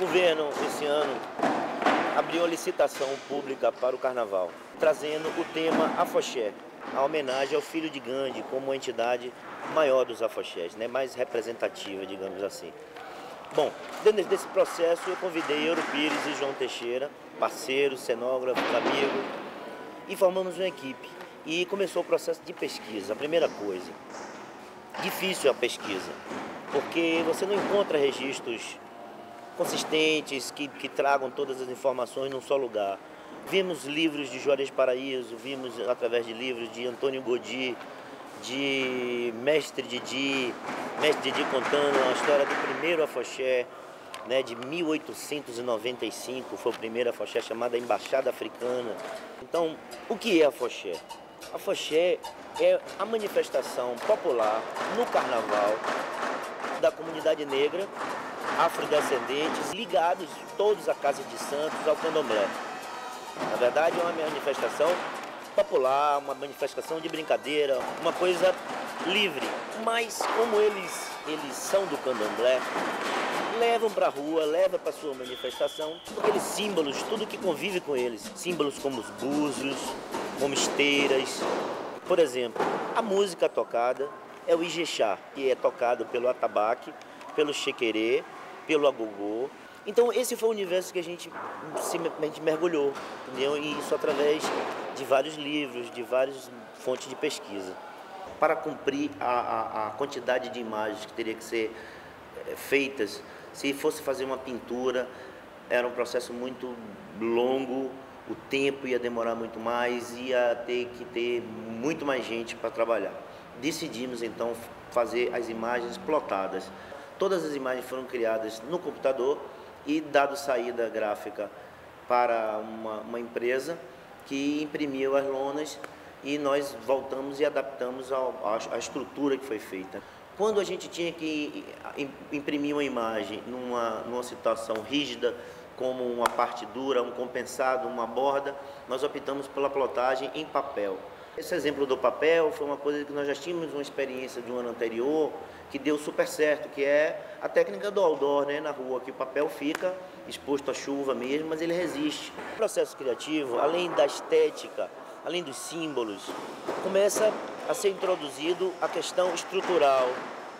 O governo, esse ano, abriu a licitação pública para o Carnaval, trazendo o tema Afoxé, a homenagem ao filho de Gandhi como a entidade maior dos afoxés, né, mais representativa, digamos assim. Bom, dentro desse processo eu convidei Euro Pires e João Teixeira, parceiros, cenógrafos, amigos, e formamos uma equipe. E começou o processo de pesquisa. A primeira coisa, difícil a pesquisa, porque você não encontra registros consistentes que tragam todas as informações num só lugar. Vimos livros de Juarez Paraíso, vimos através de livros de Antônio Godi, de Mestre Didi contando a história do primeiro afoxé, né, de 1895, foi o primeiro afoxé chamado Embaixada Africana. Então, o que é afoxé? Afoxé é a manifestação popular no Carnaval da comunidade negra, afrodescendentes, ligados todos à Casa de Santos, ao Candomblé. Na verdade, é uma manifestação popular, uma manifestação de brincadeira, uma coisa livre. Mas como eles são do Candomblé, levam para a rua, levam para a sua manifestação aqueles símbolos, tudo que convive com eles. Símbolos como os búzios, como esteiras. Por exemplo, a música tocada é o Ijexá, que é tocado pelo atabaque, pelo xequerê, pelo agogô. Então esse foi o universo que a gente mergulhou, entendeu? E isso através de vários livros, de várias fontes de pesquisa. Para cumprir a quantidade de imagens que teria que ser feitas, se fosse fazer uma pintura, era um processo muito longo, o tempo ia demorar muito mais, ia ter que ter muito mais gente para trabalhar. Decidimos então fazer as imagens plotadas. Todas as imagens foram criadas no computador e dado saída gráfica para uma empresa que imprimiu as lonas e nós voltamos e adaptamos à estrutura que foi feita. Quando a gente tinha que imprimir uma imagem numa situação rígida, como uma parte dura, um compensado, uma borda, nós optamos pela plotagem em papel. Esse exemplo do papel foi uma coisa que nós já tínhamos uma experiência de um ano anterior que deu super certo, que é a técnica do outdoor, né, na rua, que o papel fica exposto à chuva mesmo, mas ele resiste. O processo criativo, além da estética, além dos símbolos, começa a ser introduzido a questão estrutural,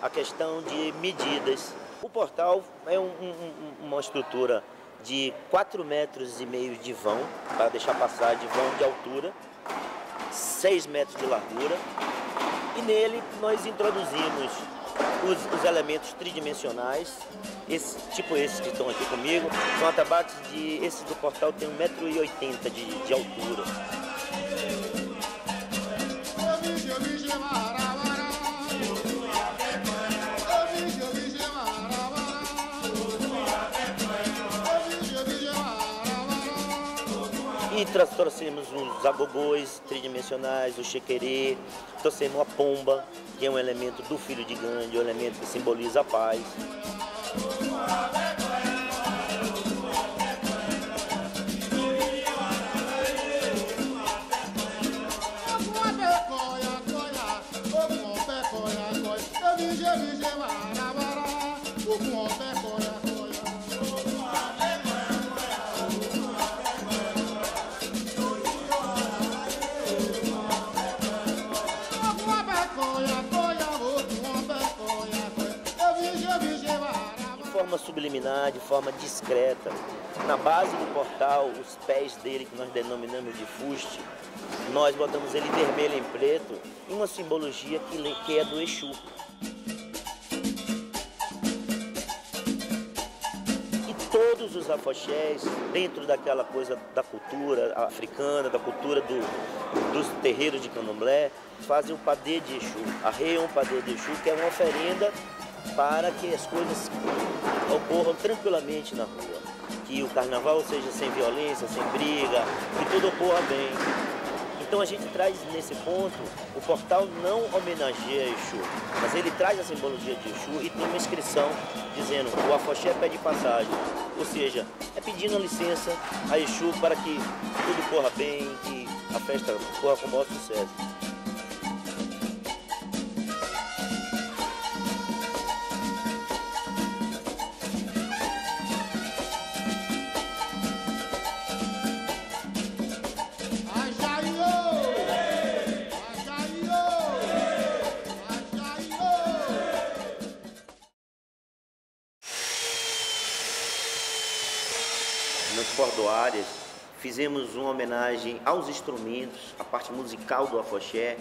a questão de medidas. O portal é uma estrutura de 4,5 metros de vão, para deixar passar de vão de altura, 6 metros de largura, e nele nós introduzimos os elementos tridimensionais, esses que estão aqui comigo, são atabaques esse do portal tem 1,80 m de altura. E trouxemos os agogôs tridimensionais, o xequerê, trouxemos a pomba, que é um elemento do filho de Gandhi, um elemento que simboliza a paz. De forma subliminar, de forma discreta. Na base do portal, os pés dele, que nós denominamos de fuste, nós botamos ele vermelho em preto, em uma simbologia que é do Exu. E todo todos os afoxés, dentro daquela coisa da cultura africana, da cultura dos terreiros de candomblé, fazem o padê de Exu, arreiam o padê de Exu, que é uma oferenda para que as coisas ocorram tranquilamente na rua. Que o carnaval seja sem violência, sem briga, que tudo ocorra bem. Então a gente traz nesse ponto, o portal não homenageia Exu, mas ele traz a simbologia de Exu e tem uma inscrição dizendo o afoxé pede passagem, ou seja, é pedindo licença a Exu para que tudo corra bem, que a festa corra com o maior sucesso. Nas cordoárias, fizemos uma homenagem aos instrumentos, a parte musical do afoxé.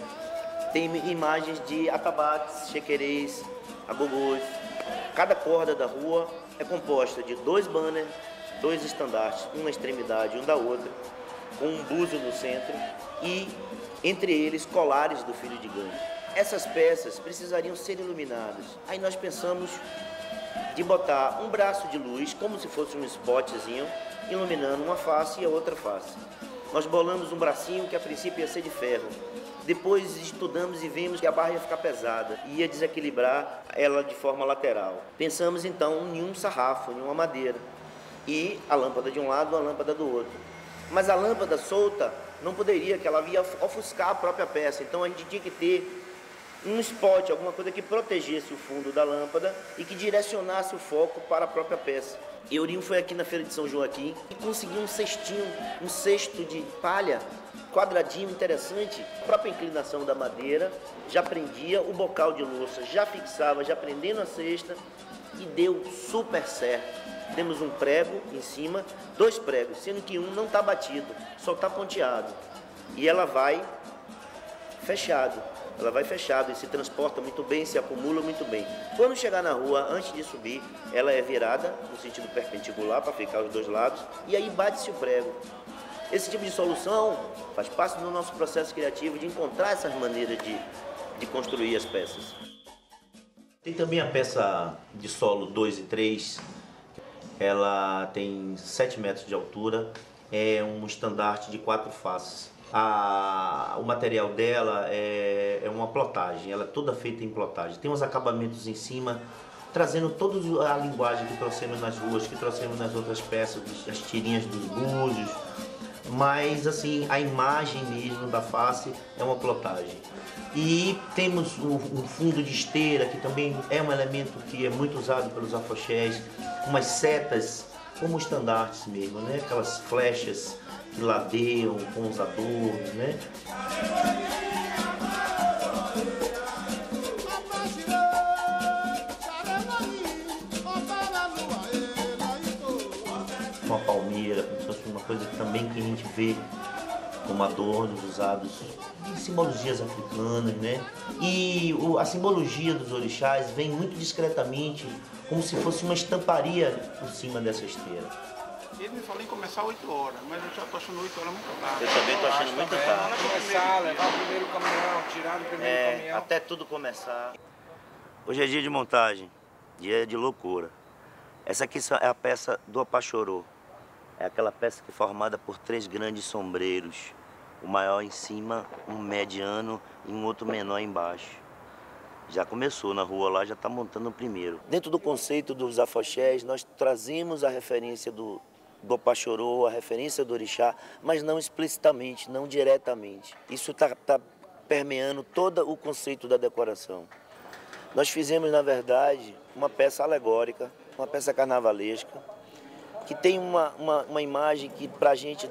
Tem imagens de atabaques, chequerês, agogôs. Cada corda da rua é composta de 2 banners, 2 estandartes, uma extremidade, um da outra, com um búzio no centro e, entre eles, colares do filho de Gandhi. Essas peças precisariam ser iluminadas. Aí nós pensamos de botar um braço de luz, como se fosse um spotzinho, iluminando uma face e a outra face. Nós bolamos um bracinho que a princípio ia ser de ferro. Depois estudamos e vimos que a barra ia ficar pesada, ia desequilibrar ela de forma lateral. Pensamos então em um sarrafo, em uma madeira, e a lâmpada de um lado, a lâmpada do outro. Mas a lâmpada solta não poderia, que ela ia ofuscar a própria peça, então a gente tinha que ter um spot, alguma coisa que protegesse o fundo da lâmpada e que direcionasse o foco para a própria peça. Eurinho foi aqui na Feira de São Joaquim e conseguiu um cestinho, um cesto de palha, quadradinho, interessante. A própria inclinação da madeira já prendia, o bocal de louça já fixava, já prendendo a cesta, e deu super certo. Temos um prego em cima, 2 pregos, sendo que um não está batido, só está ponteado. E ela vai fechado. Ela vai fechada e se transporta muito bem, se acumula muito bem. Quando chegar na rua, antes de subir, ela é virada no sentido perpendicular para ficar os 2 lados e aí bate-se o prego. Esse tipo de solução faz parte do nosso processo criativo de encontrar essas maneiras de construir as peças. Tem também a peça de solo 2 e 3, ela tem 7 metros de altura, é um estandarte de 4 faces. O material dela é uma plotagem, ela é toda feita em plotagem. Tem uns acabamentos em cima, trazendo toda a linguagem que trouxemos nas ruas, que trouxemos nas outras peças, as tirinhas dos búzios. Mas assim, a imagem mesmo da face é uma plotagem. E temos um fundo de esteira, que também é um elemento que é muito usado pelos afoxés, umas setas, como estandartes mesmo, né? Aquelas flechas que ladeiam com os adornos, né? Uma palmeira, como se fosse uma coisa que também que a gente vê como adornos usados em simbologias africanas, né? E a simbologia dos orixás vem muito discretamente, como se fosse uma estamparia por cima dessa esteira. Ele me falou em começar 8 horas, mas eu já estou achando 8 horas muito tarde. Eu também estou achando muito tarde. Começar, levar o primeiro caminhão, tirar o primeiro caminhão. Até tudo começar. Hoje é dia de montagem, dia de loucura. Essa aqui é a peça do Apachorô. É aquela peça que é formada por 3 grandes sombreiros. O maior em cima, um mediano e um outro menor embaixo. Já começou na rua lá, já está montando o primeiro. Dentro do conceito dos afoxés, nós trazemos a referência do Apachorô, a referência do orixá, mas não explicitamente, não diretamente. Isso está permeando todo o conceito da decoração. Nós fizemos, na verdade, uma peça alegórica, uma peça carnavalesca, que tem uma imagem que para a gente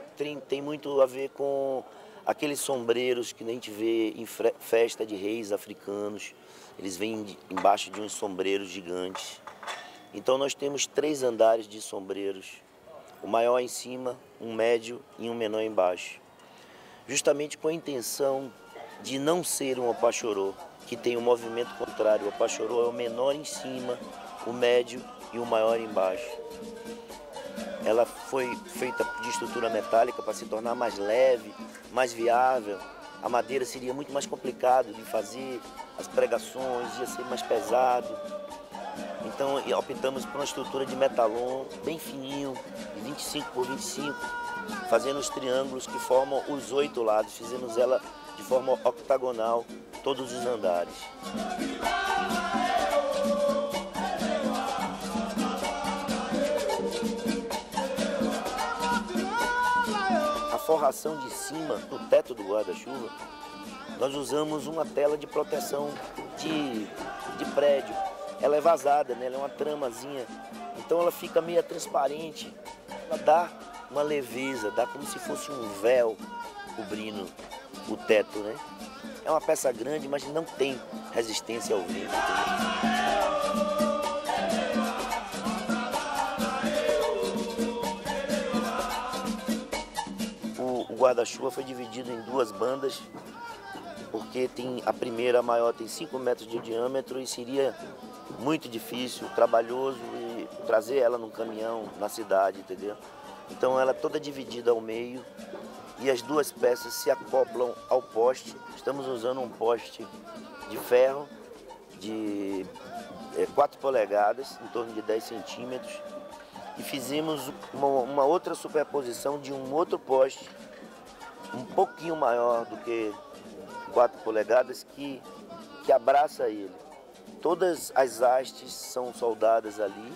tem muito a ver com aqueles sombreiros que a gente vê em festa de reis africanos. Eles vêm embaixo de uns sombreiros gigantes. Então nós temos 3 andares de sombreiros, o maior em cima, um médio e um menor embaixo. Justamente com a intenção de não ser um Apachorô, que tem um movimento contrário. O Apachorô é o menor em cima, o médio e o maior embaixo. Ela foi feita de estrutura metálica para se tornar mais leve, mais viável. A madeira seria muito mais complicado de fazer, as pregações ia ser mais pesado. Então optamos por uma estrutura de metalon bem fininho, de 25 por 25, fazendo os triângulos que formam os 8 lados. Fizemos ela de forma octagonal, todos os andares. A forração de cima, no teto do guarda-chuva, nós usamos uma tela de proteção de prédio. Ela é vazada, né? Ela é uma tramazinha, então ela fica meio transparente. Ela dá uma leveza, dá como se fosse um véu cobrindo o teto, né? É uma peça grande, mas não tem resistência ao vento. O guarda-chuva foi dividido em 2 bandas, porque a primeira maior tem 5 metros de diâmetro e seria muito difícil, trabalhoso e trazer ela num caminhão na cidade, entendeu? Então ela é toda dividida ao meio e as 2 peças se acoplam ao poste. Estamos usando um poste de ferro de 4 polegadas, em torno de 10 centímetros, e fizemos uma outra superposição de um outro poste um pouquinho maior do que 4 polegadas que abraça ele. Todas as hastes são soldadas ali,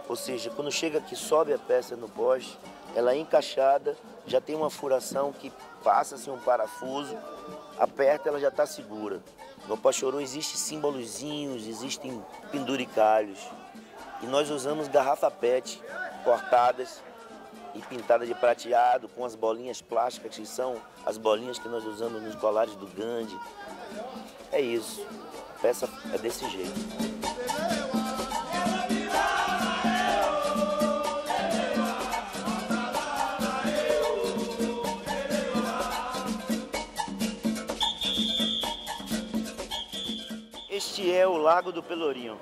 ou seja, quando chega aqui, sobe a peça no poste, ela é encaixada, já tem uma furação que passa-se um parafuso, aperta, ela já está segura. No Pachorô existem símbolozinhos, existem penduricalhos, e nós usamos garrafa PET cortadas e pintada de prateado, com as bolinhas plásticas, que são as bolinhas que nós usamos nos colares do Gandhi. É isso, a peça é desse jeito. Este é o Lago do Pelourinho.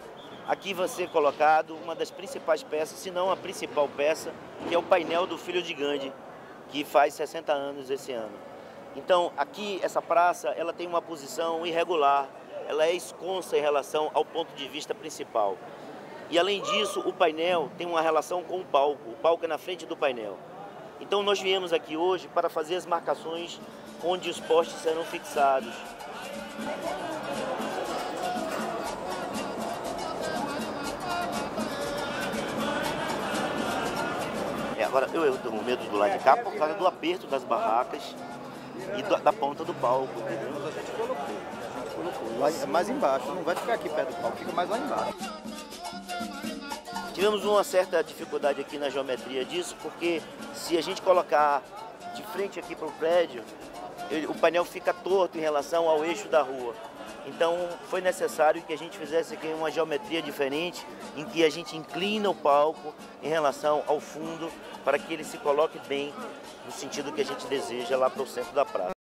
Aqui vai ser colocado uma das principais peças, se não a principal peça, que é o painel do Filho de Gandhi, que faz 60 anos esse ano. Então, aqui, essa praça, ela tem uma posição irregular, ela é esconsa em relação ao ponto de vista principal. E, além disso, o painel tem uma relação com o palco é na frente do painel. Então, nós viemos aqui hoje para fazer as marcações onde os postes serão fixados. Agora, eu tenho medo do lado de cá por causa do aperto das barracas e da ponta do palco. Mas a gente colocou lá, mais embaixo, não vai ficar aqui perto do palco, fica mais lá embaixo. Tivemos uma certa dificuldade aqui na geometria disso, porque se a gente colocar de frente aqui para o prédio, o painel fica torto em relação ao eixo da rua. Então foi necessário que a gente fizesse aqui uma geometria diferente, em que a gente inclina o palco em relação ao fundo, para que ele se coloque bem no sentido que a gente deseja lá para o centro da praça.